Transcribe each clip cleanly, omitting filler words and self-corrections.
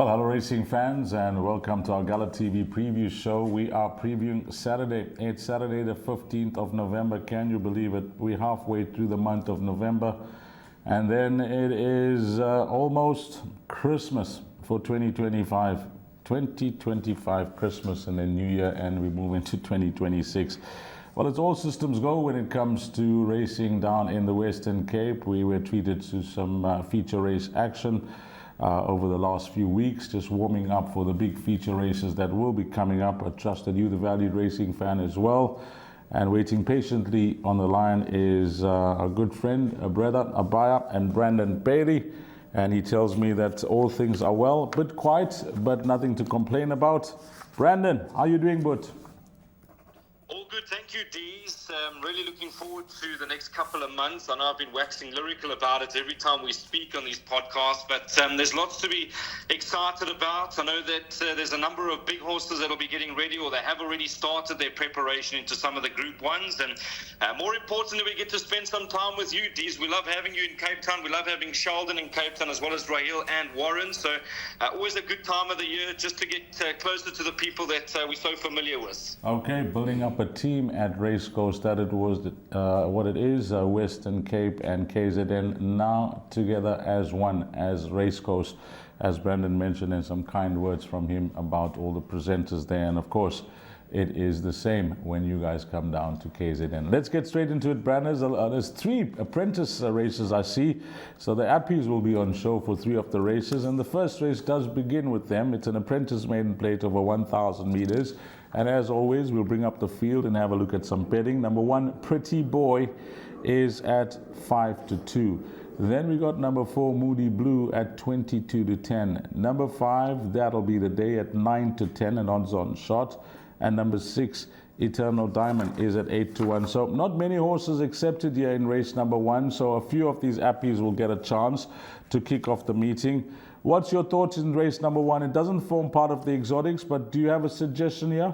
Well, hello racing fans and welcome to our GallopTV preview show. We are previewing Saturday. It's Saturday the 15th of November. Can you believe it? We're halfway through the month of November and then it is almost Christmas for 2025. 2025 Christmas and then New Year, and we move into 2026. Well, it's all systems go when it comes to racing down in the Western Cape. We were treated to some feature race action over the last few weeks, just warming up for the big feature races that will be coming up. I trust that you, the valued racing fan, as well. And waiting patiently on the line is a good friend, a brother, Abaya, and Brandon Bailey. And he tells me that all things are well, a bit quiet, but nothing to complain about. Brandon, how are you doing, bud? All good, thank you, Dees. Really looking forward to the next couple of months. I know I've been waxing lyrical about it every time we speak on these podcasts, but there's lots to be excited about. I know that there's a number of big horses that will be getting ready, or they have already started their preparation into some of the Group 1s. And more importantly, we get to spend some time with you, Dees. We love having you in Cape Town. We love having Sheldon in Cape Town, as well as Raheel and Warren. So always a good time of the year just to get closer to the people that we're so familiar with. Okay, building up a team at Racecourse that it was what it is, Western Cape and KZN now together as one, as Racecourse, as Brandon mentioned, and some kind words from him about all the presenters there. And of course, it is the same when you guys come down to KZN. Let's get straight into it, Brandon. There's 3 apprentice races I see. So the Appies will be on show for 3 of the races. And the first race does begin with them. It's an apprentice maiden plate over 1,000 meters. And as always, we'll bring up the field and have a look at some betting. Number 1, Pretty Boy, is at 5-2. Then we got number 4, Moody Blue, at 22-10. Number 5, That'll Be the Day, at 9-10, an odds-on shot. And number 6, Eternal Diamond, is at 8-1. So not many horses accepted here in race number 1. So a few of these Appies will get a chance to kick off the meeting. What's your thoughts in race number 1? It doesn't form part of the exotics, but do you have a suggestion here?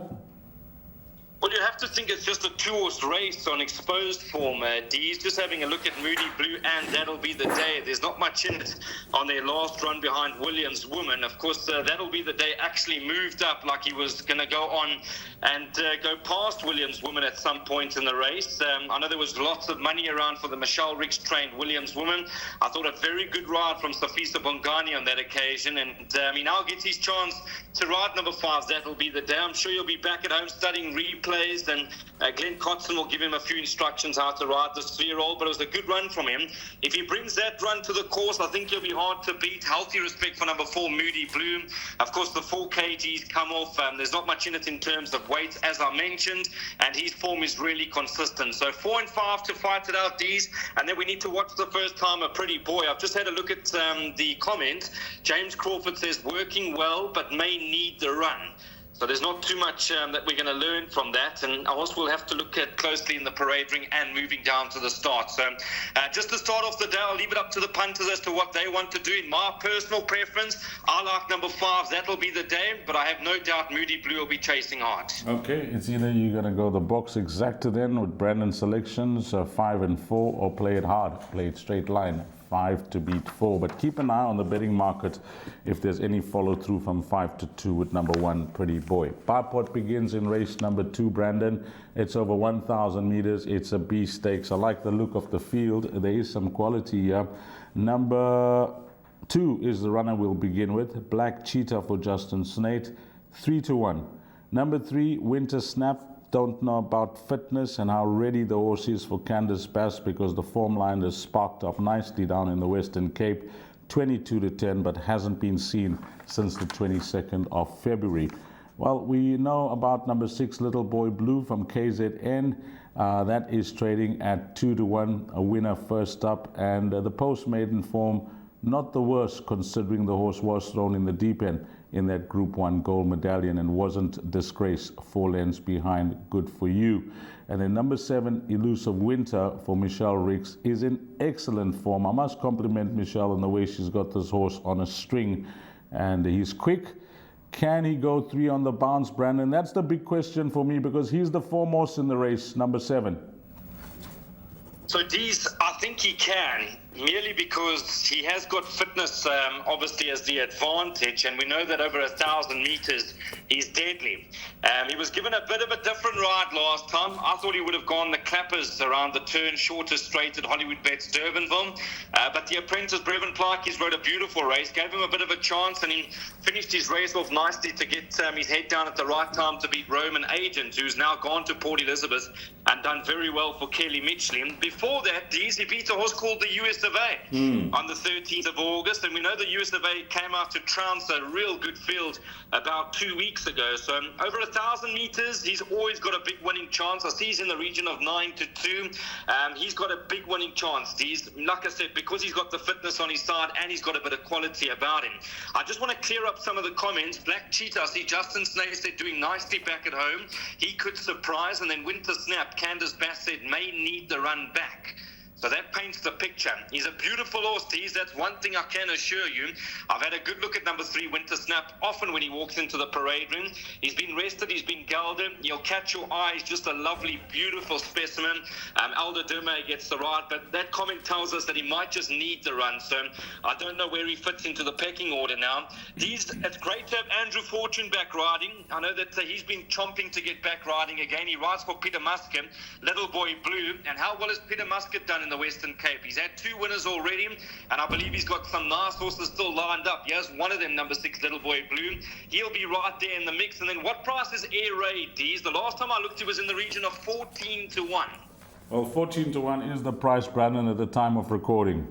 Well, you have to think it's just a 2-horse race on exposed form, Dees. Just having a look at Moody Blue and That'll Be the Day. There's not much in it on their last run behind Williams Woman. Of course, That'll Be the Day actually moved up like he was going to go on and go past Williams Woman at some point in the race. I know there was lots of money around for the Michelle Riggs trained Williams Woman. I thought a very good ride from Safisa Bongani on that occasion, and he now gets his chance to ride number 5, That'll Be the Day. I'm sure you'll be back at home studying replays, and Glenn Cotson will give him a few instructions how to ride this 3-year-old, but it was a good run from him. If he brings that run to the course, I think he'll be hard to beat. Healthy respect for number 4, Moody Blue. Of course, the 4 kgs come off. There's not much in it in terms of weight, as I mentioned, and his form is really consistent. So 4 and 5 to fight it out, D's, and then we need to watch the first time a Pretty Boy. I've just had a look at the comment. James Crawford says, working well, but may need the run. So there's not too much that we're going to learn from that, and also we'll have to look at closely in the parade ring and moving down to the start. So just to start off the day, I'll leave it up to the punters as to what they want to do. In my personal preference, I like number 5, That'll Be the Day, but I have no doubt Moody Blue will be chasing hard. Okay, it's either you're going to go the box exacta then with Brandon's selections, 5 and 4, or play it hard, play it straight line. 5 to beat 4, but keep an eye on the betting market if there's any follow through from 5-2 with number 1, Pretty Boy. Barpot begins in race number 2, Brandon. It's over 1,000 meters. It's a B stakes. I like the look of the field. There is some quality here. Number 2 is the runner we'll begin with. Black Cheetah for Justin Snate, 3-1. Number 3, Winter Snap. Don't know about fitness and how ready the horse is for Candice Bass, because the form line has sparked up nicely down in the Western Cape, 22-10, but hasn't been seen since the 22nd of February. Well, we know about number 6, Little Boy Blue from KZN. That is trading at 2-1, a winner first up, and the post-maiden form, not the worst considering the horse was thrown in the deep end in that Group 1 gold medallion and wasn't disgraced, 4 lengths behind. Good for you. And then number 7, Elusive Winter for Michelle Riggs, is in excellent form. I must compliment Michelle on the way she's got this horse on a string, and he's quick. Can he go 3 on the bounce, Brandon? That's the big question for me, because he's the foremost in the race, number 7. So, Dees, I think he can. merely because he has got fitness, obviously, as the advantage, and we know that over 1,000 meters, he's deadly. He was given a bit of a different ride last time. I thought he would have gone the clappers around the turn, shorter straight at Hollywoodbets Durbanville, but the apprentice, Brevin Clarkes, rode a beautiful race, gave him a bit of a chance, and he finished his race off nicely to get his head down at the right time to beat Roman Agent, who's now gone to Port Elizabeth and done very well for Kelly Mitchley. Before that, he beat a horse called the US of A on the 13th of August, and we know the US of A came out to trounce a real good field about 2 weeks ago. So over 1,000 meters, he's always got a big winning chance. I see he's in the region of 9-2. He's got a big winning chance. He's, like I said, because he's got the fitness on his side and he's got a bit of quality about him. I just want to clear up some of the comments. Black Cheetah, I see Justin Snape said doing nicely back at home. He could surprise, and then Winter Snap, Candace Bass said may need the run back. So that paints the picture. He's a beautiful horse, Tees. That's one thing I can assure you. I've had a good look at number 3, Winter Snap, often when he walks into the parade room. He's been rested, he's been gelded. He'll catch your eye. He's just a lovely, beautiful specimen. Aldo Derme gets the ride, but that comment tells us that he might just need the run. So I don't know where he fits into the pecking order now. It's great to have Andrew Fortune back riding. I know that he's been chomping to get back riding again. He rides for Peter Muscat, Little Boy Blue. And how well has Peter Muscat done in the Western Cape? He's had 2 winners already, and I believe he's got some nice horses still lined up. Here's one of them, number 6, Little Boy Blue. He'll be right there in the mix. And then what price is Air Raid, Dees? The last time I looked, it was in the region of 14-1. Well, 14-1 is the price, Brandon, at the time of recording.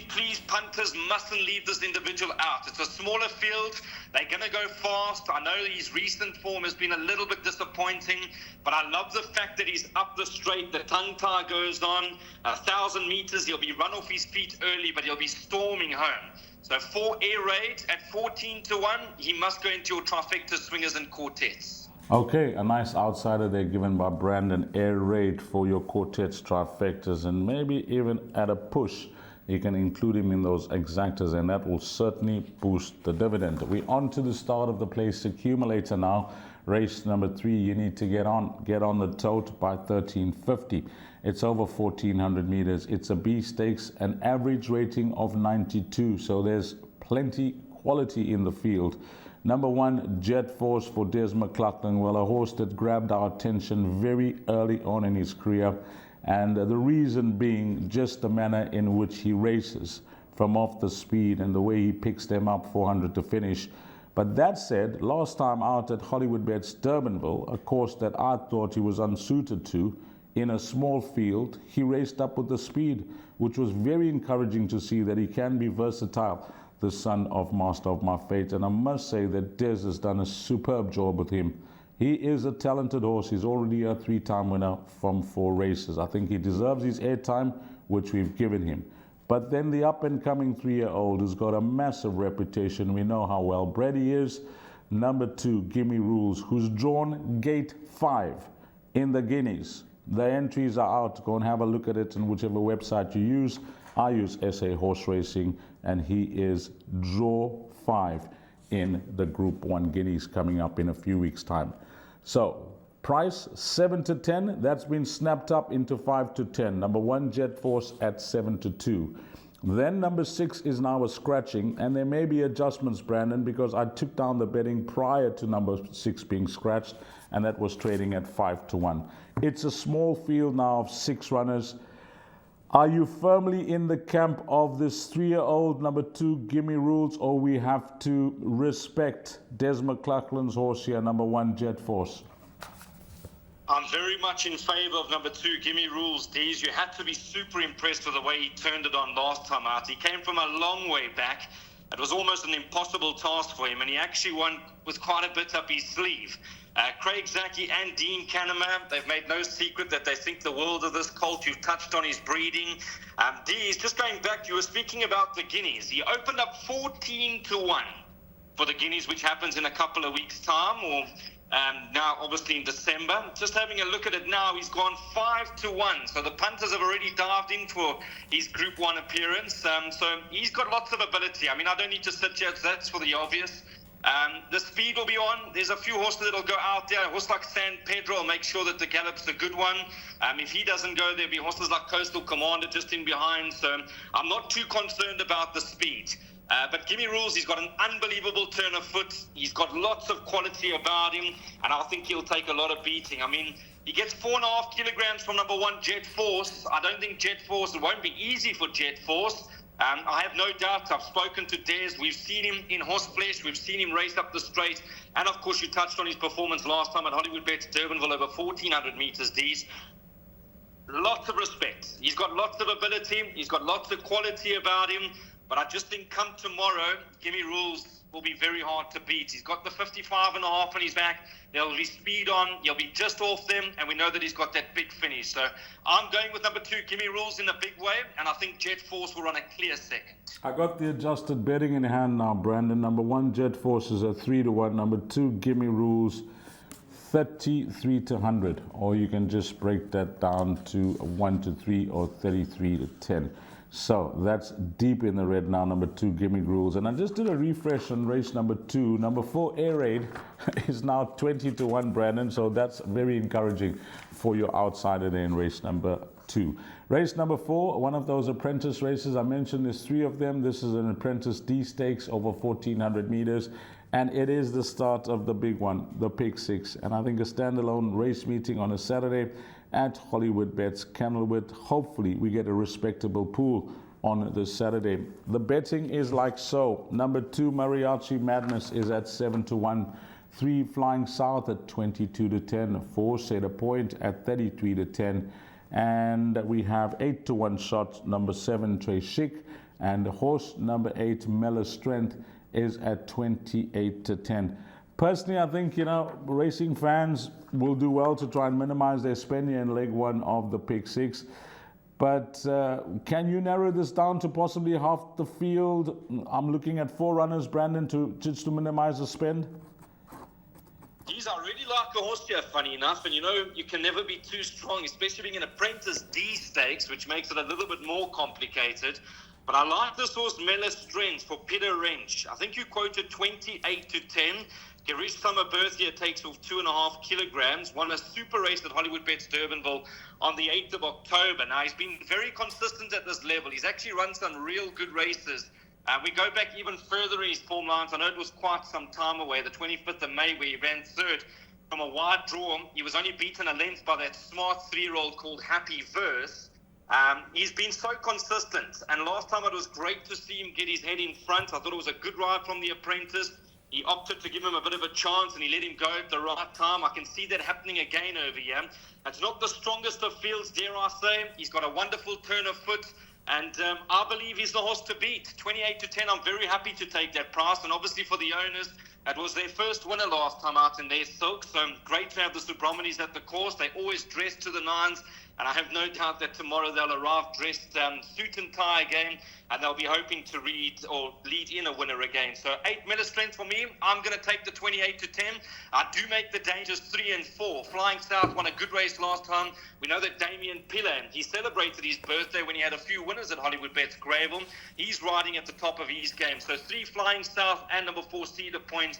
Please, punters mustn't leave this individual out. It's a smaller field. They're going to go fast. I know his recent form has been a little bit disappointing, but I love the fact that he's up the straight. The tongue tie goes on. 1,000 meters, he'll be run off his feet early, but he'll be storming home. So for Air Raid at 14-1, he must go into your trifecta, swingers and quartets. Okay, a nice outsider there given by Brandon, Air Raid for your quartets, trifectas, and maybe even at a push, you can include him in those exactas, and that will certainly boost the dividend. We're on to the start of the place accumulator now. Race number 3, you need to get on the tote by 13.50. It's over 1,400 meters. It's a B stakes, an average rating of 92. So there's plenty quality in the field. Number 1, Jet Force for Des McLaughlin. Well, a horse that grabbed our attention very early on in his career. And the reason being just the manner in which he races from off the speed and the way he picks them up 400 to finish. But that said, last time out at Hollywoodbets Durbanville, a course that I thought he was unsuited to, in a small field, he raced up with the speed, which was very encouraging to see that he can be versatile, the son of Master of My Fate. And I must say that Des has done a superb job with him. He is a talented horse. He's already a 3-time winner from 4 races. I think he deserves his airtime, which we've given him. But then the up-and-coming 3-year-old has got a massive reputation. We know how well bred he is. Number 2, Gimme Rules, who's drawn gate 5 in the Guineas. The entries are out. Go and have a look at it on whichever website you use. I use SA Horse Racing, and he is draw 5 in the Group 1 Guineas coming up in a few weeks' time. So, price 7-10, that's been snapped up into 5-10. Number 1, Jet Force at 7-2. Then number 6 is now a scratching, and there may be adjustments, Brandon, because I took down the betting prior to number 6 being scratched, and that was trading at 5-1. It's a small field now of 6 runners. Are you firmly in the camp of this 3-year-old number 2, Gimme Rules, or we have to respect Des McLaughlin's horse here, number 1, Jet Force? I'm very much in favour of number 2, Gimme Rules, Dees. You had to be super impressed with the way he turned it on last time out. He came from a long way back. It was almost an impossible task for him, and he actually won with quite a bit up his sleeve. Craig Zaki and Dean Canema, they've made no secret that they think the world of this colt. You've touched on his breeding. Dees, just going back, you were speaking about the Guineas. He opened up 14-1 for the Guineas, which happens in a couple of weeks' time, or now obviously in December. Just having a look at it now, he's gone 5-1. So the punters have already dived in for his Group 1 appearance. So he's got lots of ability. I mean, I don't need to sit here, that's for the obvious. The speed will be on. There's a few horses that will go out there. A horse like San Pedro will make sure that the gallop's a good one. If he doesn't go, there'll be horses like Coastal Commander just in behind. So I'm not too concerned about the speed. But Gimme Rules, he's got an unbelievable turn of foot. He's got lots of quality about him, and I think he'll take a lot of beating. I mean, he gets 4.5 kilograms from number 1, Jet Force. I don't think Jet Force, it won't be easy for Jet Force. I have no doubt. I've spoken to Des. We've seen him in horse flesh. We've seen him race up the straight. And, of course, you touched on his performance last time at Hollywoodbets Durbanville over 1,400 meters, D's. Lots of respect. He's got lots of ability. He's got lots of quality about him. But I just think come tomorrow, Gimme Rules will be very hard to beat. He's got the 55.5 on his back. There'll be speed on. He'll be just off them. And we know that he's got that big finish. So I'm going with number 2, Gimme Rules in a big way. And I think Jet Force will run a clear second. I got the adjusted betting in hand now, Brandon. Number 1, Jet Force is a 3-1. Number 2, Gimme Rules, 33 to 100. Or you can just break that down to 1 to 3 or 33 to 10. So that's deep in the red now, number 2, Gimme Rules. And I just did a refresh on race number 2. Number 4, Air Raid, is now 20 to 1, Brandon. So that's very encouraging for your outsider there in race number 2. Race number 4, one of those apprentice races. I mentioned there's 3 of them. This is an apprentice D stakes over 1,400 meters. And it is the start of the big one, the Pick 6. And I think a standalone race meeting on a Saturday at Hollywoodbets Kenilworth. Hopefully we get a respectable pool on this Saturday. The betting is like so. Number 2, Mariachi Madness, is at 7 to 1. 3, Flying South at 22 to 10. 4, Set a Point at 33 to 10. And we have 8 to 1 shot, number 7, Trey Chic. And horse number 8, Mella Strength, is at 28 to 10. Personally, I think, racing fans will do well to try and minimize their spending in leg 1 of the Pick 6. But can you narrow this down to possibly half the field? I'm looking at 4 runners, Brandon, just to minimize the spend. Geez, I really like the horse here, funny enough. And, you can never be too strong, especially being an apprentice D stakes, which makes it a little bit more complicated. But I like this horse, Mella Strength, for Peter Wrench. I think you quoted 28 to 10. Garish Summer Birth here takes off 2.5 kilograms. Won a super race at Hollywoodbets Durbanville on the 8th of October. Now, he's been very consistent at this level. He's actually run some real good races. We go back even further in his form lines. I know it was quite some time away, the 25th of May, where he ran 3rd from a wide draw. He was only beaten a length by that smart 3-year-old called Happy Verse. He's been so consistent, and last time it was great to see him get his head in front. I thought it was a good ride from the apprentice. He opted to give him a bit of a chance, and he let him go at the right time. I can see that happening again over here. It's not the strongest of fields, dare I say. He's got a wonderful turn of foot, and I believe he's the horse to beat. 28 to 10, I'm very happy to take that price, and obviously for the owners, it was their first winner last time out in their silk, so great to have the Subramani's at the course. They always dress to the nines, and I have no doubt that tomorrow they'll arrive dressed suit and tie again, and they'll be hoping to lead in a winner again. So 8 Mella Strength for me. I'm going to take the 28 to 10. I do make the dangers 3 and 4. Flying South won a good race last time. We know that Damien Pillar, he celebrated his birthday when he had a few winners at Hollywoodbets Greyville. He's riding at the top of his game. So 3 Flying South and number 4 Cedar Point.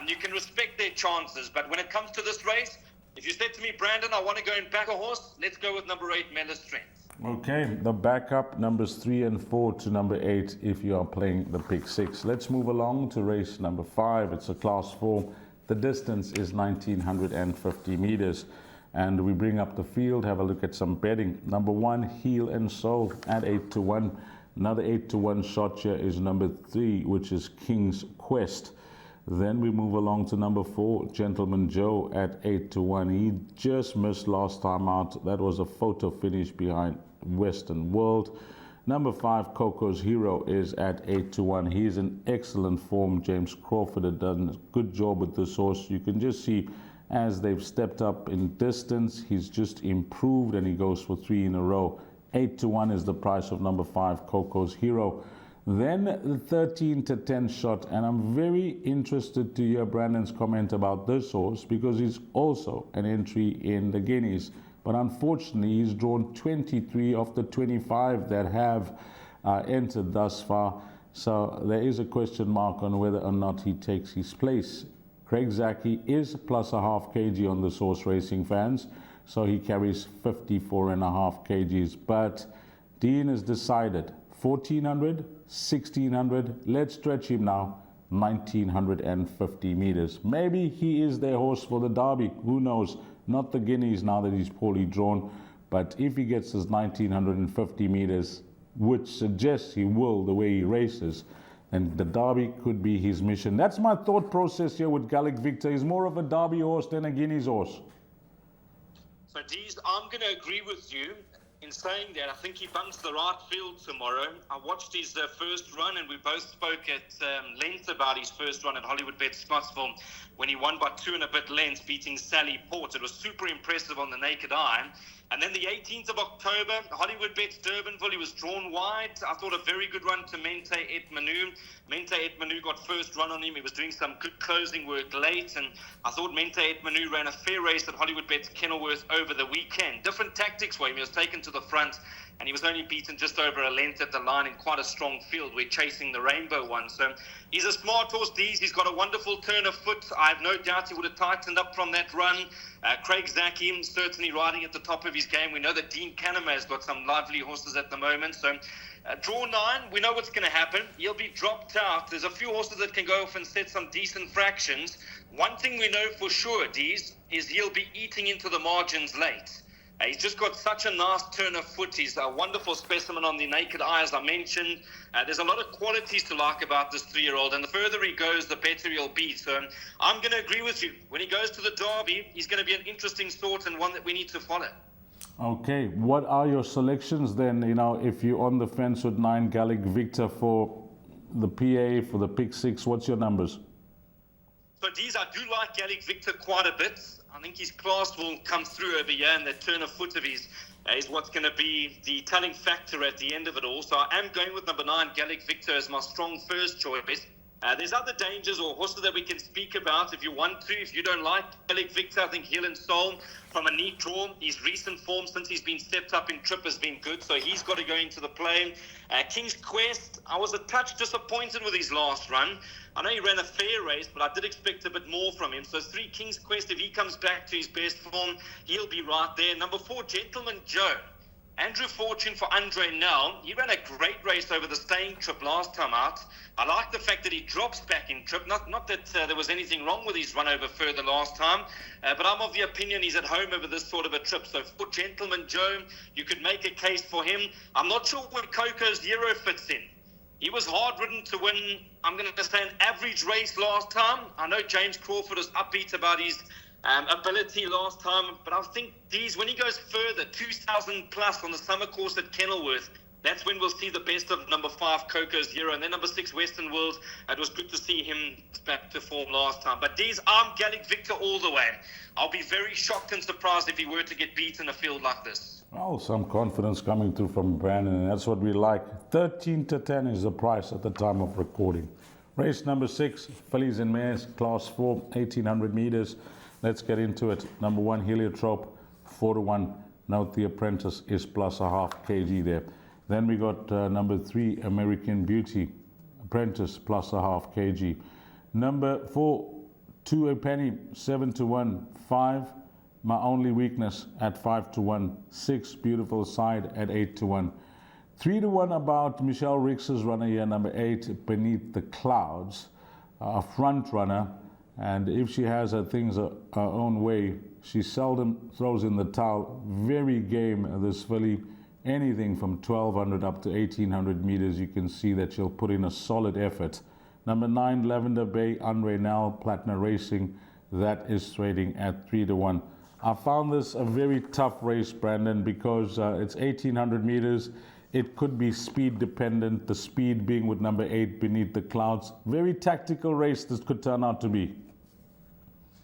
You can respect their chances, but when it comes to this race, if you said to me, Brandon, I want to go and back a horse, let's go with number 8, Mella Strength. Okay, the backup, numbers 3 and 4 to number 8 if you are playing the Pick 6. Let's move along to race number 5. It's a Class 4. The distance is 1,950 meters. And we bring up the field, have a look at some betting. Number 1, Heel and Soul at 8 to 1. Another 8 to 1 shot here is number 3, which is King's Quest. Then we move along to number 4, Gentleman Joe at 8 to 1. He just missed last time out. That was a photo finish behind Western World. Number 5, Coco's Hero, is at 8 to 1. He's in excellent form. James Crawford had done a good job with this horse. You can just see as they've stepped up in distance, he's just improved, and he goes for 3 in a row. 8 to 1 is the price of number 5, Coco's Hero. Then the 13 to 10 shot, and I'm very interested to hear Brandon's comment about this horse because he's also an entry in the Guineas. But unfortunately, he's drawn 23 of the 25 that have entered thus far. So there is a question mark on whether or not he takes his place. Craig Zaki is plus a half kg on the Source Racing fans, so he carries 54.5 kgs. But Dean has decided 1400, 1600, let's stretch him now, 1950 meters. Maybe he is their horse for the Derby, who knows? Not the Guineas now that he's poorly drawn, but if he gets his 1950 meters, which suggests he will the way he races, then the Derby could be his mission. That's my thought process here with Gallop Victor. He's more of a Derby horse than a Guineas horse. So, Dees, I'm going to agree with you in saying that. I think he bunks the right field tomorrow. I watched his first run, and we both spoke at length about his first run at Hollywoodbets Scottsville when he won by 2 and a bit lengths, beating Sally Port. It was super impressive on the naked eye. And then the 18th of October, Hollywoodbets Durbanville, he was drawn wide. I thought a very good run to Mente Et Manu. Mente Et Manu got first run on him. He was doing some good closing work late. And I thought Mente Et Manu ran a fair race at Hollywoodbets Kenilworth over the weekend. Different tactics for him. He was taken to the front, and he was only beaten just over a length at the line in quite a strong field. We're chasing the rainbow one. So he's a smart horse, Dees. He's got a wonderful turn of foot. I have no doubt he would have tightened up from that run. Craig Zaki certainly riding at the top of his game. We know that Dean Canema has got some lively horses at the moment. So draw 9, we know what's going to happen. He'll be dropped out. There's a few horses that can go off and set some decent fractions. One thing we know for sure, Dees, is he'll be eating into the margins late. He's just got such a nice turn of foot. He's a wonderful specimen on the naked eye, as I mentioned. There's a lot of qualities to like about this 3-year-old, and the further he goes, the better he'll be. So I'm going to agree with you. When he goes to the Derby, he's going to be an interesting sort and one that we need to follow. Okay, what are your selections then? You know, if you're on the fence with 9 Gallop Victor for the PA, for the pick 6, what's your numbers? So, Dees, I do like Gallop Victor quite a bit. I think his class will come through over here, and that turn of foot of his is what's going to be the telling factor at the end of it all. So I am going with number 9, Gallop Victor, as my strong first choice. There's other dangers or horses that we can speak about if you want to. If you don't like Gallop Victor, I think Hill and Soul from a neat draw. His recent form since he's been stepped up in trip has been good, so he's got to go into the play. King's Quest, I was a touch disappointed with his last run. I know he ran a fair race, but I did expect a bit more from him. So 3, King's Quest, if he comes back to his best form, he'll be right there. Number 4, Gentleman Joe. Andrew Fortune for Andre Nell. He ran a great race over the staying trip last time out. I like the fact that he drops back in trip. Not that there was anything wrong with his run over further last time, but I'm of the opinion he's at home over this sort of a trip. So for Gentleman Joe, you could make a case for him. I'm not sure where Coco's Hero fits in. He was hard-ridden to win, I'm going to say, an average race last time. I know James Crawford is upbeat about his ability last time, but I think these, when he goes further, 2,000 plus on the summer course at Kenilworth, that's when we'll see the best of number 5, Coco's Hero. And then number 6, Western World. It was good to see him back to form last time. But these, I'm Gallop Victor all the way. I'll be very shocked and surprised if he were to get beat in a field like this. Well, some confidence coming through from Brandon, and that's what we like. 13 to 10 is the price at the time of recording. Race number 6, Fillies and Mares, Class 4, 1,800 meters. Let's get into it. Number 1, Heliotrope, 4 to 1. Note the Apprentice is plus a half kg there. Then we got number 3, American Beauty, Apprentice plus a half kg. Number 4, 2 a penny, 7 to 1. 5, My Only Weakness at 5 to 1. 6, Beautiful Side at 8 to 1. 3 to 1 about Michelle Rix's runner here, number 8, Beneath the Clouds, a front runner. And if she has her things her own way, she seldom throws in the towel. Very game, this filly. Anything from 1,200 up to 1,800 meters, you can see that she'll put in a solid effort. Number 9, Lavender Bay, Andre Nell, Platinum Racing. That is trading at 3 to 1. I found this a very tough race, Brandon, because it's 1,800 meters. It could be speed dependent, the speed being with number 8, Beneath the Clouds. Very tactical race this could turn out to be.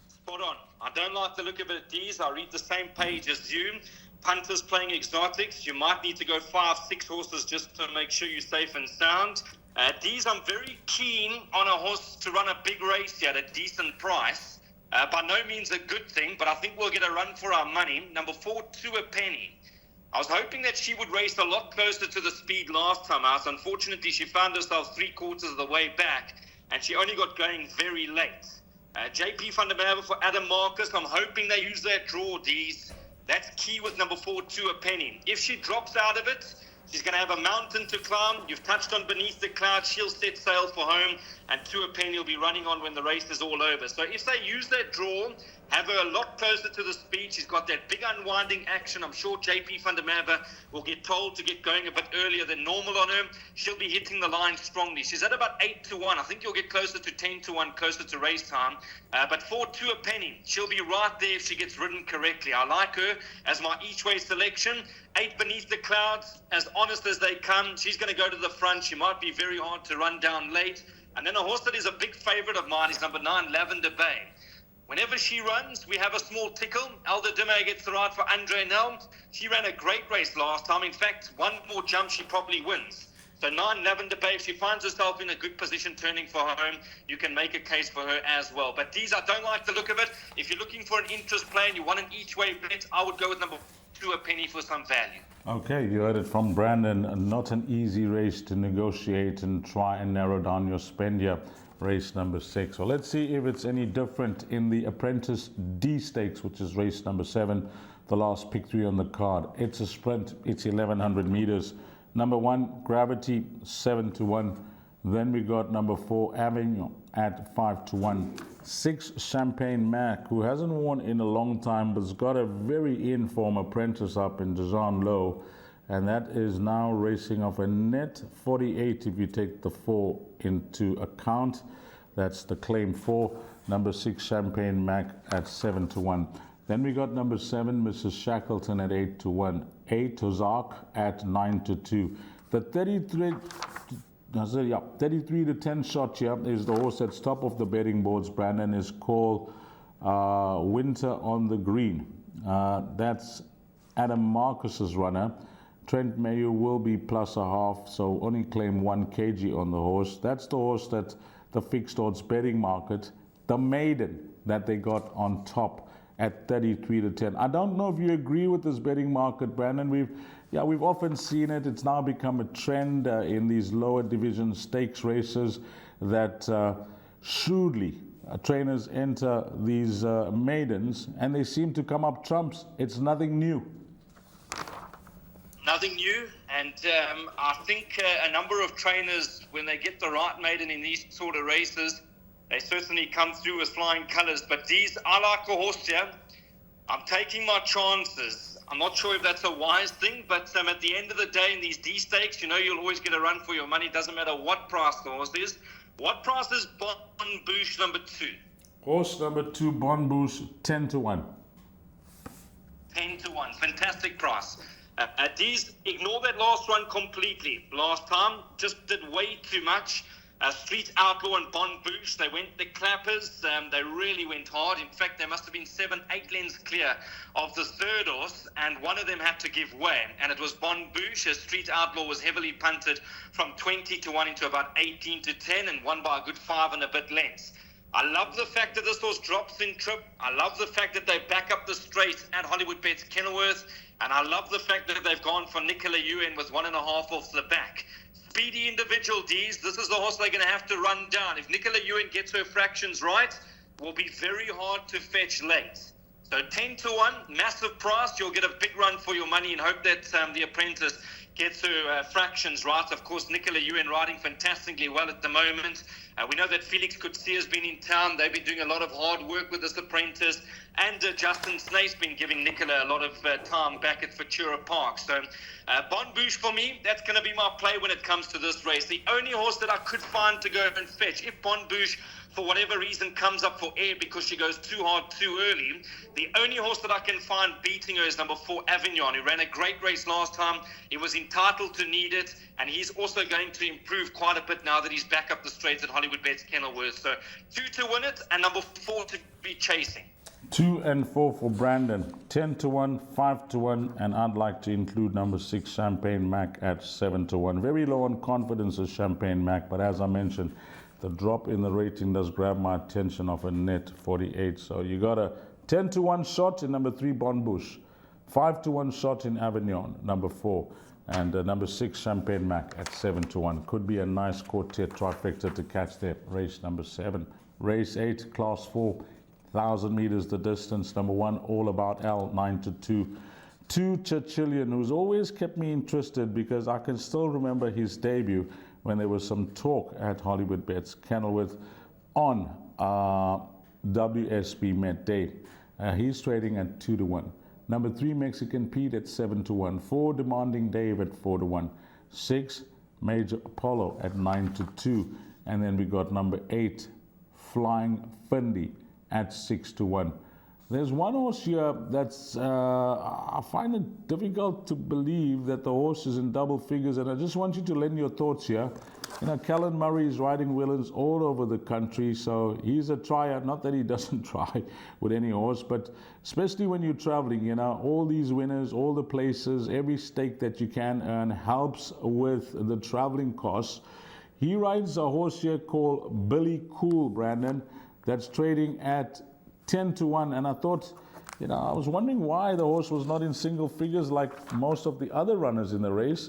Spot on. I don't like the look of it, Dees. I read the same page as you. Punters playing exotics. You might need to go 5, 6 horses just to make sure you're safe and sound. Dees, I'm very keen on a horse to run a big race here at a decent price. By no means a good thing, but I think we'll get a run for our money. Number 4, 2 a penny. I was hoping that she would race a lot closer to the speed last time out. Unfortunately, she found herself 3/4 of the way back, and she only got going very late. JP van der Merwe for Adam Marcus. I'm hoping they use that draw, D's. That's key with number 4, 2 a penny. If she drops out of it, she's going to have a mountain to climb. You've touched on Beneath the Clouds. She'll set sail for home, and 2 a penny will be running on when the race is all over. So if they use that draw, have her a lot closer to the speed. She's got that big unwinding action. I'm sure JP van der Merwe will get told to get going a bit earlier than normal on her. She'll be hitting the line strongly. She's at about 8-1. I think you'll get closer to 10-1, closer to race time. But 4, 2 a penny. She'll be right there if she gets ridden correctly. I like her as my each way selection. 8 Beneath the Clouds, as honest as they come. She's going to go to the front. She might be very hard to run down late. And then a horse that is a big favorite of mine is number 9, Lavender Bay. Whenever she runs, we have a small tickle. Elder Dimme gets the ride for Andre Nel. She ran a great race last time. In fact, one more jump, she probably wins. So 9 Lavender Bay, if she finds herself in a good position turning for home, you can make a case for her as well. But these, I don't like the look of it. If you're looking for an interest play and you want an each way bet, I would go with number 2 a penny for some value. Okay, you heard it from Brandon. Not an easy race to negotiate and try and narrow down your spend here. Race number 6. Well, let's see if it's any different in the Apprentice D Stakes, which is race number 7, the last pick 3 on the card. It's a sprint. It's 1,100 meters. Number 1, Gravity, 7-1. Then we got number 4, Avenue at 5-1. 6, Champagne Mac, who hasn't won in a long time, but's got a very in-form apprentice up in Dejan Low. And that is now racing off a net 48 if you take the 4 into account. That's the claim 4. Number 6, Champagne Mac at 7-1. Then we got number 7, Mrs. Shackleton at 8-1. 8, Ozark at 9-2. The 33 to 10 shot here is the horse that's top of the betting boards, Brandon, is called Winter on the Green. That's Adam Marcus's runner. Trent Mayo will be +1/2, so only claim 1 kg on the horse. That's the horse that the fixed odds betting market, the maiden that they got on top at 33 to 10. I don't know if you agree with this betting market, Brandon. We've often seen it. It's now become a trend in these lower division stakes races that shrewdly trainers enter these maidens, and they seem to come up trumps. It's nothing new. Nothing new, and I think a number of trainers, when they get the right maiden in these sort of races, they certainly come through with flying colours. But these, I like the horse here. I'm taking my chances. I'm not sure if that's a wise thing, but at the end of the day, in these D stakes, you'll always get a run for your money. Doesn't matter what price the horse is. What price is Bon Bouche number 2? Horse number 2, Bon Bouche, 10-1. 10-1, fantastic price. These, ignore that last one completely. Last time, just did way too much. Street Outlaw and Bon Bouche, they went the clappers. They really went hard. In fact, there must have been 7-8 lengths clear of the third horse, and one of them had to give way. And it was Bon Bouche. Street Outlaw was heavily punted from 20-1 into about 18-10 and won by a good 5 and a bit lengths. I love the fact that this horse drops in trip. I love the fact that they back up the straight at Hollywoodbets Kenilworth. And I love the fact that they've gone for Nicola Ewan with 1.5 off the back. Speedy individual D's. This is the horse they're going to have to run down. If Nicola Ewan gets her fractions right, it will be very hard to fetch late. So 10-1, massive price. You'll get a big run for your money and hope that the apprentice gets her fractions right. Of course, Nicola Ewan riding fantastically well at the moment. We know that Felix Coetzee has been in town. They've been doing a lot of hard work with this apprentice. And Justin Snape's been giving Nicola a lot of time back at Futura Park. So Bon Bouche for me, that's going to be my play when it comes to this race. The only horse that I could find to go and fetch, if Bon Bouche, for whatever reason, comes up for air because she goes too hard too early, the only horse that I can find beating her is number 4, Avignon, who ran a great race last time. He was entitled to need it, and he's also going to improve quite a bit now that he's back up the straights at Hollywoodbets Kenilworth. So 2 to win it, and number 4 to be chasing. 2 and 4 for Brandon, 10-1, 5-1, and I'd like to include number 6, Champagne Mac, at 7-1. Very low on confidence is Champagne Mac, but as I mentioned, the drop in the rating does grab my attention of a net 48. So you got a 10-1 shot in number 3, Bon Bouche, 5-1 Shot in Avignon, number 4. And number 6, Champagne Mac at 7-1. Could be a nice quartet trifecta to catch there. Race number 7. Race 8, Class 4, 1,000 meters the distance. Number 1, All About L, 9-2. 2, Churchillian, who's always kept me interested because I can still remember his debut when there was some talk at Hollywoodbets Kenilworth on WSB Met Day. He's trading at 2-1. Number 3, Mexican Pete at 7-1. 4, Demanding Dave at 4-1. 6, Major Apollo at 9-2. And then we got number 8, Flying Fendi at 6-1. There's one horse here that's, I find it difficult to believe that the horse is in double figures, and I just want you to lend your thoughts here. You know, Callan Murray is riding Willens all over the country, so he's a trier. Not that he doesn't try with any horse, but especially when you're traveling, you know, all these winners, all the places, every stake that you can earn helps with the traveling costs. He rides a horse here called Billy Cool, Brandon, that's trading at 10-1, and I thought, you know, I was wondering why the horse was not in single figures like most of the other runners in the race.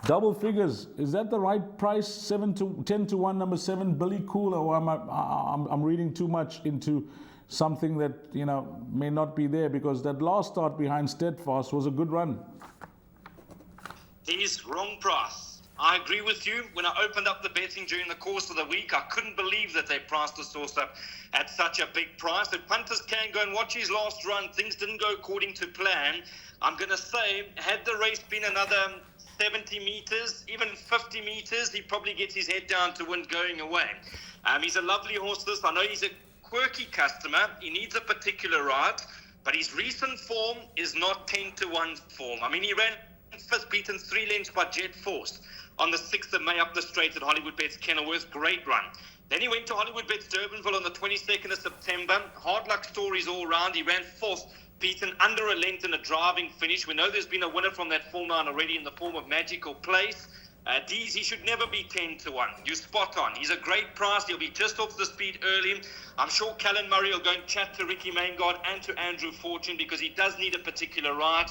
Double figures, is that the right price? 10-1, number 7, Billy Cool, or I'm reading too much into something that, you know, may not be there, because that last start behind Steadfast was a good run. He's wrong price. I agree with you. When I opened up the betting during the course of the week, I couldn't believe that they priced the source up at such a big price. If punters can go and watch his last run, things didn't go according to plan. I'm going to say, had the race been another 70 meters, even 50 meters, he probably gets his head down to win going away. He's a lovely horse, this. I know he's a quirky customer. He needs a particular ride, but his recent form is not 10-1 form. I mean, he ran fifth, beaten 3 lengths by Jet Force on the 6th of May up the straight at Hollywoodbets Kenilworth. Great run. Then he went to Hollywoodbets Durbanville on the 22nd of September. Hard luck stories all round. He ran 4th, beaten under a length in a driving finish. We know there's been a winner from that form line already in the form of Magical Place. D's, he should never be 10-1. You're spot on. He's a great price. He'll be just off the speed early. I'm sure Callan Murray will go and chat to Ricky Maingard and to Andrew Fortune, because he does need a particular ride.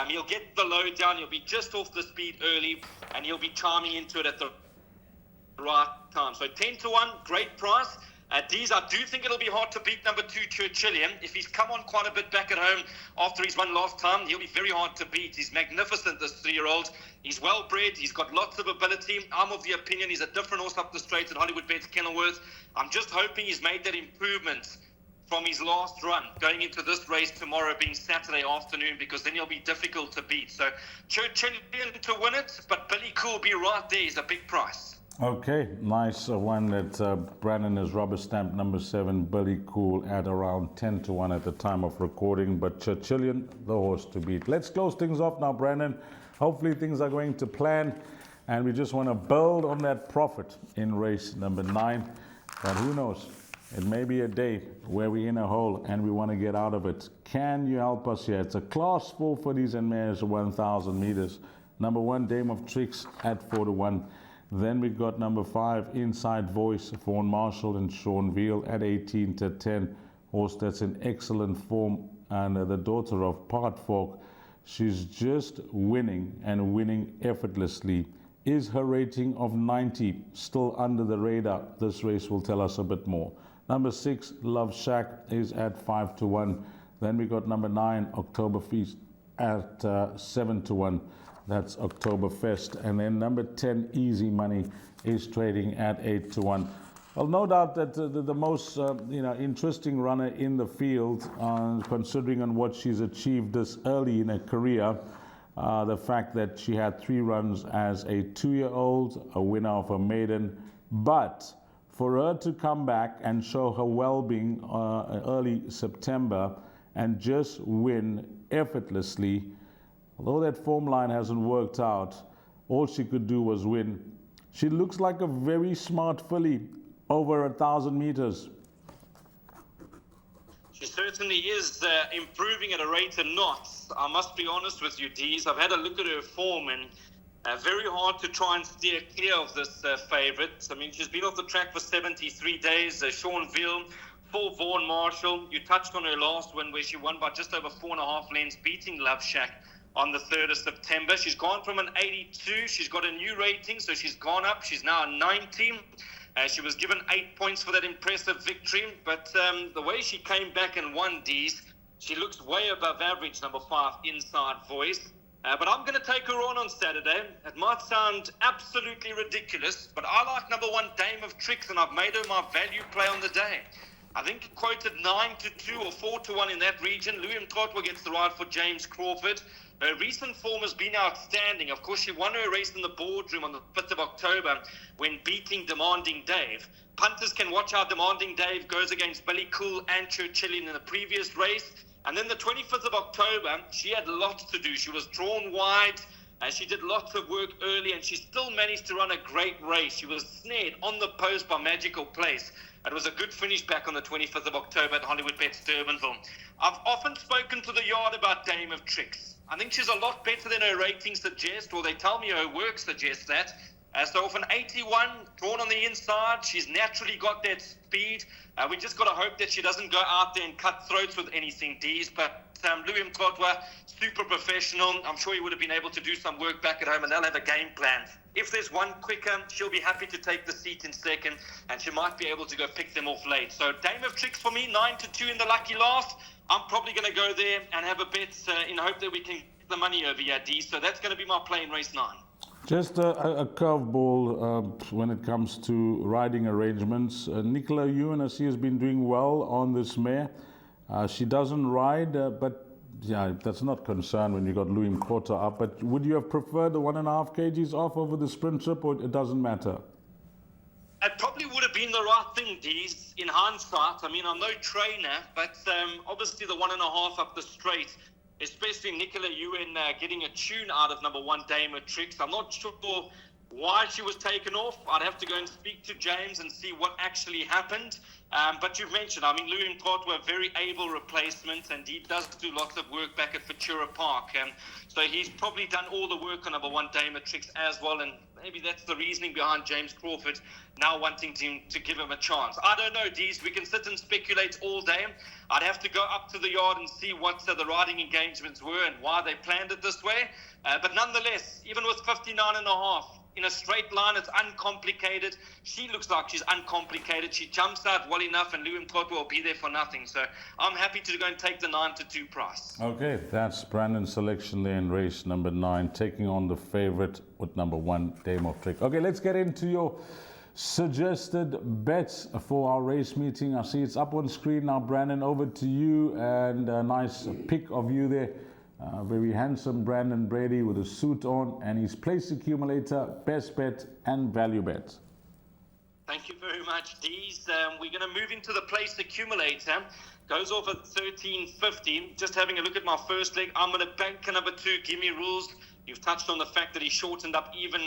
He'll get the load down. He'll be just off the speed early, and he'll be chiming into it at the right time. So 10-1, great price. D's, I do think it'll be hard to beat number 2, Churchillian. If he's come on quite a bit back at home after he's won last time, he'll be very hard to beat. He's magnificent, this 3-year-old. He's well bred. He's got lots of ability. I'm of the opinion he's a different horse up the straight at Hollywoodbets Kenilworth. I'm just hoping he's made that improvement from his last run going into this race tomorrow being Saturday afternoon, because then he'll be difficult to beat. So Churchillian to win it, but Billy Cool be right there. He's a big price. Okay, nice one that Brandon has rubber stamped number 7, Billy Cool, at around 10-1 at the time of recording, but Churchillian, the horse to beat. Let's close things off now, Brandon. Hopefully things are going to plan, and we just want to build on that profit in race number 9, but who knows? It may be a day where we're in a hole and we want to get out of it. Can you help us here? It's a Class 4 fillies and mares, 1,000 meters. Number 1, Dame of Tricks at 4-1. Then we've got number 5, Inside Voice, Vaughan Marshall and Sean Veal at 18-10. Horse that's in excellent form, and the daughter of Partfork. She's just winning and winning effortlessly. Is her rating of 90 still under the radar? This race will tell us a bit more. Number 6, Love Shack, is at 5-1. Then we got number 9, October Feast, at 7-1. That's Oktoberfest. And then number 10, Easy Money, is trading at 8-1. Well, no doubt that the most interesting runner in the field, considering on what she's achieved this early in her career, the fact that she had 3 runs as a 2-year-old, a winner of a maiden, but for her to come back and show her well-being early September and just win effortlessly, although that form line hasn't worked out, all she could do was win. She looks like a very smart filly over 1,000 meters. She certainly is improving at a rate of knots. I must be honest with you, Dees. I've had a look at her form, and very hard to try and steer clear of this favourite. I mean, she's been off the track for 73 days. Sean Veal, 4 Vaughan Marshall. You touched on her last win where she won by just over 4.5 lengths, beating Love Shack on the 3rd of September. She's gone from an 82. She's got a new rating, so she's gone up. She's now a 90. She was given 8 points for that impressive victory, but the way she came back and won these, she looks way above average, number 5, Inside Voice. But I'm going to take her on Saturday. It might sound absolutely ridiculous, but I like number 1, Dame of Tricks, and I've made her my value play on the day. I think quoted 9-2 or 4-1 in that region. Louis Mtotwa gets the ride for James Crawford. Her recent form has been outstanding. Of course, she won her race in the boardroom on the 5th of October when beating Demanding Dave. Punters can watch how Demanding Dave goes against Billy Cool and Churchillian in the previous race. And then the 25th of October, she had lots to do. She was drawn wide. She did lots of work early, and she still managed to run a great race. She was snared on the post by Magical Place. It was a good finish back on the 25th of October at Hollywoodbets Durbanville. I've often spoken to the yard about Dame of Tricks. I think she's a lot better than her ratings suggest, or they tell me her work suggests that. So off an 81, drawn on the inside, she's naturally got that speed. We just got to hope that she doesn't go out there and cut throats with anything, Dees. But Louis Mtotwa, super professional. I'm sure he would have been able to do some work back at home, and they'll have a game plan. If there's one quicker, she'll be happy to take the seat in second, and she might be able to go pick them off late. So Dame of Tricks for me, 9-2 in the lucky last. I'm probably going to go there and have a bet in hope that we can get the money over here, Dees. So that's going to be my play in race 9. Just a curveball when it comes to riding arrangements. Nicola Ewan, I see, has been doing well on this mare. She doesn't ride, but yeah, that's not concern when you got Louis Mkota up. But would you have preferred the 1.5 kgs off over the sprint trip, or it doesn't matter? It probably would have been the right thing, Dees, in hindsight. I mean, I'm no trainer, but obviously the 1.5 up the straight, especially Nicola Ewan getting a tune out of number 1, Dame of Tricks. I'm not sure why she was taken off. I'd have to go and speak to James and see what actually happened. But you've mentioned, I mean, Louis Mtotwa, a very able replacement, and he does do lots of work back at Futura Park. So he's probably done all the work on number 1, Dame of Tricks as well, and maybe that's the reasoning behind James Crawford now wanting to give him a chance. I don't know, Dees. We can sit and speculate all day. I'd have to go up to the yard and see what the riding engagements were and why they planned it this way. But nonetheless, even with 59.5, in a straight line, it's uncomplicated. She looks like she's uncomplicated. She jumps out well enough, and Louis Mtotwa will be there for nothing. So I'm happy to go and take the 9-2 price. Okay, that's Brandon's selection there in race number 9, taking on the favorite with number 1, Dame of Trick. Okay, let's get into your suggested bets for our race meeting. I see it's up on screen now. Brandon, over to you, and a nice pick of you there. Very handsome Brandon Brady with a suit on, and his place accumulator, best bet and value bet. Thank you very much, Dees. We're going to move into the place accumulator. Goes off at 13.50. Just having a look at my first leg. I'm going to bank number 2, Gimme Rules. You've touched on the fact that he shortened up even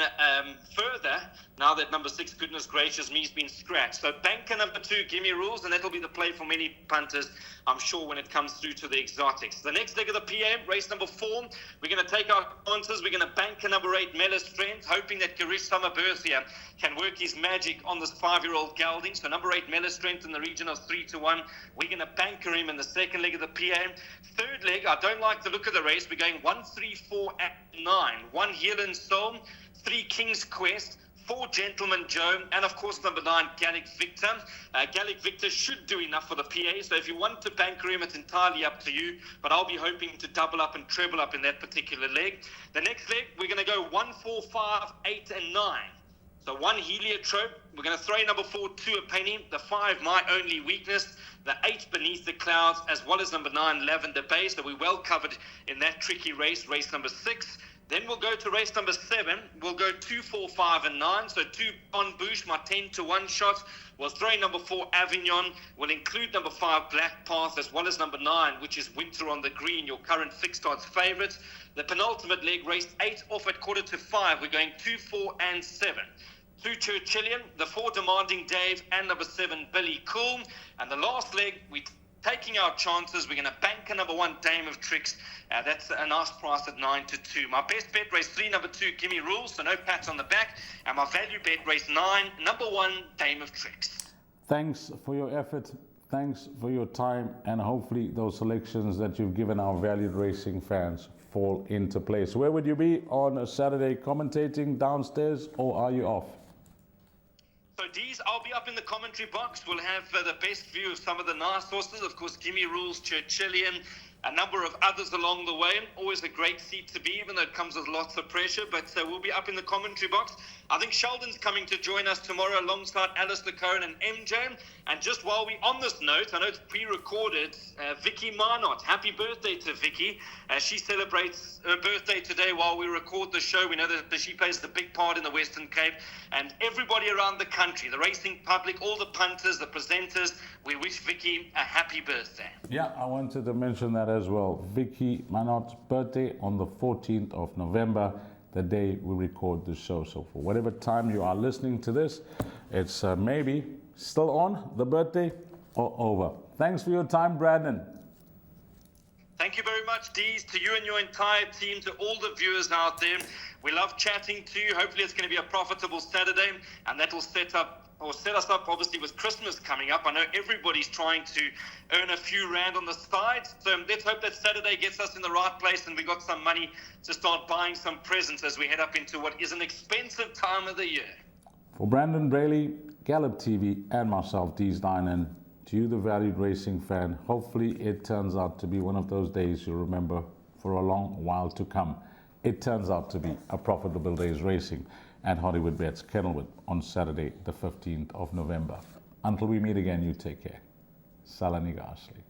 further now that number 6, Goodness Gracious Me's been scratched. So banker number 2, Gimme Rules, and that'll be the play for many punters, I'm sure, when it comes through to the exotics. The next leg of the PA, race number 4, we're going to take our chances. We're going to banker number 8, Mella's Strength, hoping that Garish Summerbirthia can work his magic on this 5-year-old gelding. So number 8, Mella's Strength in the region of 3-1. We're going to banker him in the second leg of the PA. Third leg, I don't like the look of the race. We're going 1, 3, 4, and 9. 1, Healing Soul, 3, King's Quest, 4, Gentleman Joe, and of course number 9, Gallic Victor. Gallic Victor should do enough for the PA, so if you want to banker him, it's entirely up to you, but I'll be hoping to double up and treble up in that particular leg. The next leg, we're going to go 1, 4, 5, 8, and 9. So 1, Heliotrope. We're going to throw number 4, 2 a penny. The 5, My Only Weakness. The 8, Beneath the Clouds, as well as number 9, Lavender Bay. So we're well covered in that tricky race, race number 6. Then we'll go to race number 7. We'll go 2, 4, 5, and 9. So 2, Bon Bouche, my 10-1 shot. We'll throw in number 4, Avignon. We'll include number 5, Black Path, as well as number 9, which is Winter on the Green, your current fixed odds favourite. The penultimate leg, race 8, off at 4:45. We're going 2, 4, and 7. 2, Churchillian, the 4, Demanding Dave, and number 7, Billy Cool. And the last leg, we're taking our chances. We're going to bank a number 1, Dame of Tricks. That's a nice price at 9-2. My best bet, race 3, number 2, Gimme Rules, so no pats on the back. And my value bet, race 9, number 1, Dame of Tricks. Thanks for your effort. thanks for your time, and hopefully those selections that you've given our valued racing fans fall into place. Where would you be on a Saturday, commentating downstairs, or are you off? So, Dees, I'll be up in the commentary box. We'll have the best view of some of the nice horses. Of course, Gimme Rules, Churchillian, a number of others along the way. Always a great seat to be, even though it comes with lots of pressure. But we'll be up in the commentary box. I think Sheldon's coming to join us tomorrow alongside Alistair Cohen and MJ. And just while we're on this note, I know it's pre-recorded, Vicky Marnott. Happy birthday to Vicky. She celebrates her birthday today while we record the show. We know that she plays the big part in the Western Cape. And everybody around the country, the racing public, all the punters, the presenters, we wish Vicky a happy birthday. Yeah, I wanted to mention that as well. Vicky Manott's birthday on the 14th of November, the day we record the show. So for whatever time you are listening to this, it's maybe still on the birthday or over. Thanks for your time, Brandon. Thank you very much, Dees, to you and your entire team, to all the viewers out there. We love chatting to you. Hopefully it's going to be a profitable Saturday, and that will set us up obviously with Christmas coming up. I know everybody's trying to earn a few rand on the side, so let's hope that Saturday gets us in the right place and we got some money to start buying some presents as we head up into what is an expensive time of the year. For Brandon Braley, Gallop TV, and myself, Dees Dynan, to you, the valued racing fan, hopefully it turns out to be one of those days you'll remember for a long while to come. It turns out to be a profitable day's racing at Hollywoodbets Kenilworth on Saturday, the 15th of November. Until we meet again, you take care. Salani Gasly.